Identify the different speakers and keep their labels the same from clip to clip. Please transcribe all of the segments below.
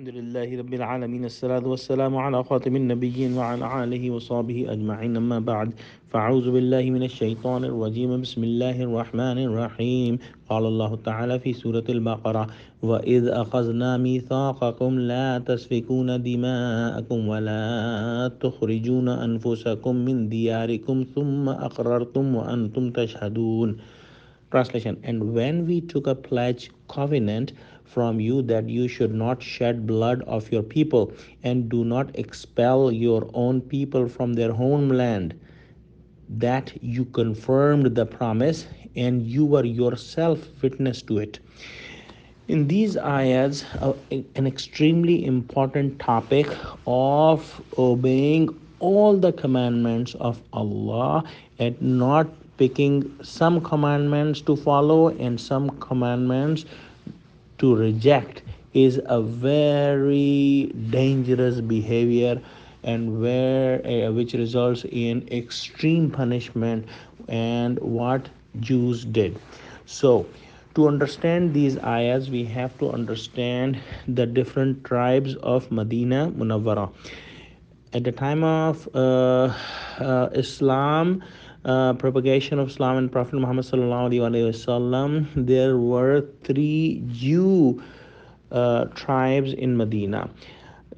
Speaker 1: لله رب العالمين الصلاة والسلام على خاتم النبيين وعلى آله وصحبه أجمعين أما بعد فأعوذ بالله من الشيطان الرجيم بسم الله الرحمن الرحيم قال الله تعالى في سورة البقرة وإذ أخذنا ميثاقكم لا تسفكون دماءكم ولا تخرجون أنفسكم من دياركم ثم أقررتم وأنتم تشهدون. Translation. And when we took a pledge covenant from you that you should not shed blood of your people and do not expel your own people from their homeland, that you confirmed the promise and you were yourself witness to it. In these ayats, an extremely important topic of obeying all the commandments of Allah and not picking some commandments to follow and some commandments to reject is a very dangerous behavior and which results in extreme punishment and what Jews did. So to understand these ayahs, we have to understand the different tribes of Medina Munawwara. At the time of Islam, propagation of Islam and Prophet Muhammad sallallahu alaihi wasallam, there were three Jew tribes in Medina,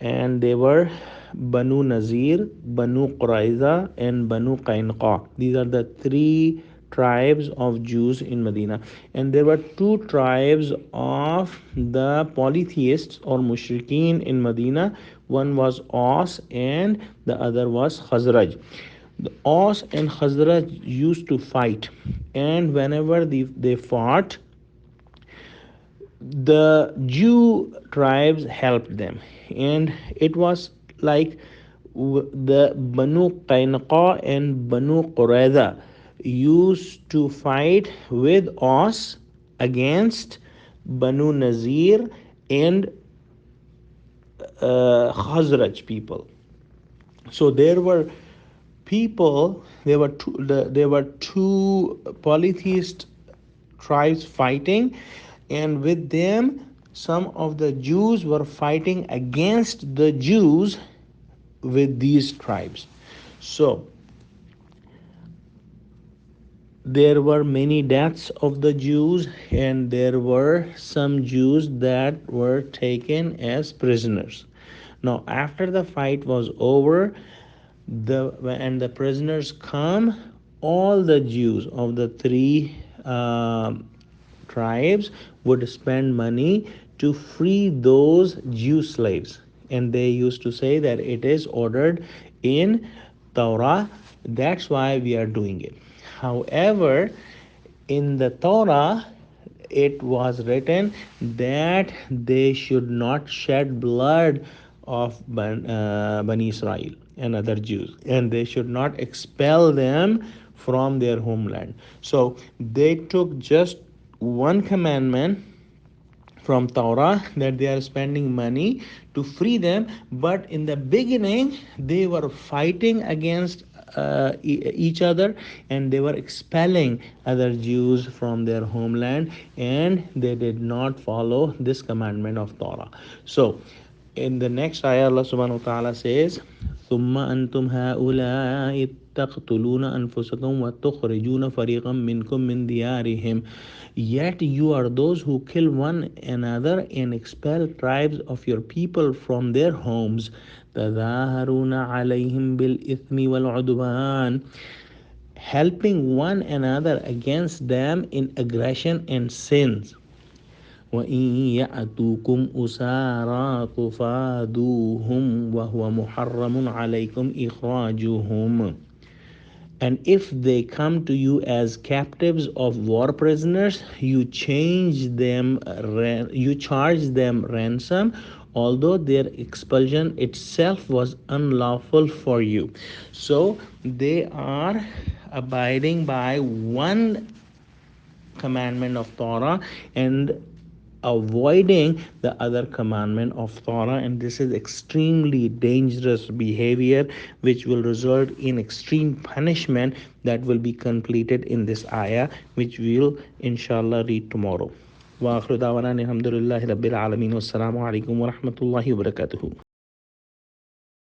Speaker 1: and they were Banu Nazir, Banu Quraiza, and Banu Qainqa. These are the three tribes of Jews in Medina, and there were two tribes of the polytheists or mushrikeen in Medina. One was Aus and the other was Khazraj. The Aus and Khazraj used to fight, and whenever they fought, the Jew tribes helped them, and it was like the Banu Qainqa and Banu Qurayza used to fight with us against Banu Nazir and Khazraj people. So there were people, there were two polytheist tribes fighting, and with them some of the Jews were fighting against the Jews with these tribes. So there were many deaths of the Jews, and there were some Jews that were taken as prisoners. Now after the fight was over, and the prisoners come, all the Jews of the three tribes would spend money to free those Jew slaves, and they used to say that it is ordered in Torah, that's why we are doing it. However, in the Torah it was written that they should not shed blood of Bani Israel and other Jews, and they should not expel them from their homeland. So they took just one commandment from Torah, that they are spending money to free them, but in the beginning they were fighting against each other, and they were expelling other Jews from their homeland, and they did not follow this commandment of Torah. So in the next ayah, Allah subhanahu wa ta'ala says, ثم أنتم هؤلاء تقتلون أنفسكم وتخرجون فريقا منكم من ديارهم. Yet you are those who kill one another and expel tribes of your people from their homes. تظاهرون عليهم بالإثم والعدوان, helping one another against them in aggression and sins. وَإِن يَأْتُوكُمْ أُسَارَىٰ تُفَادُوهُمْ وَهُوَ مُحَرَّمٌ عَلَيْكُمْ إِخْرَاجُهُمْ. And if they come to you as captives of war prisoners, you charge them ransom, although their expulsion itself was unlawful for you. So they are abiding by one commandment of Torah and avoiding the other commandment of Torah, and this is extremely dangerous behavior which will result in extreme punishment that will be completed in this ayah, which we will inshallah read tomorrow. Wa akhiru da'wana alhamdulillahi rabbil alameen. Wassalamu alaikum wa rahmatullahi wa barakatuhu.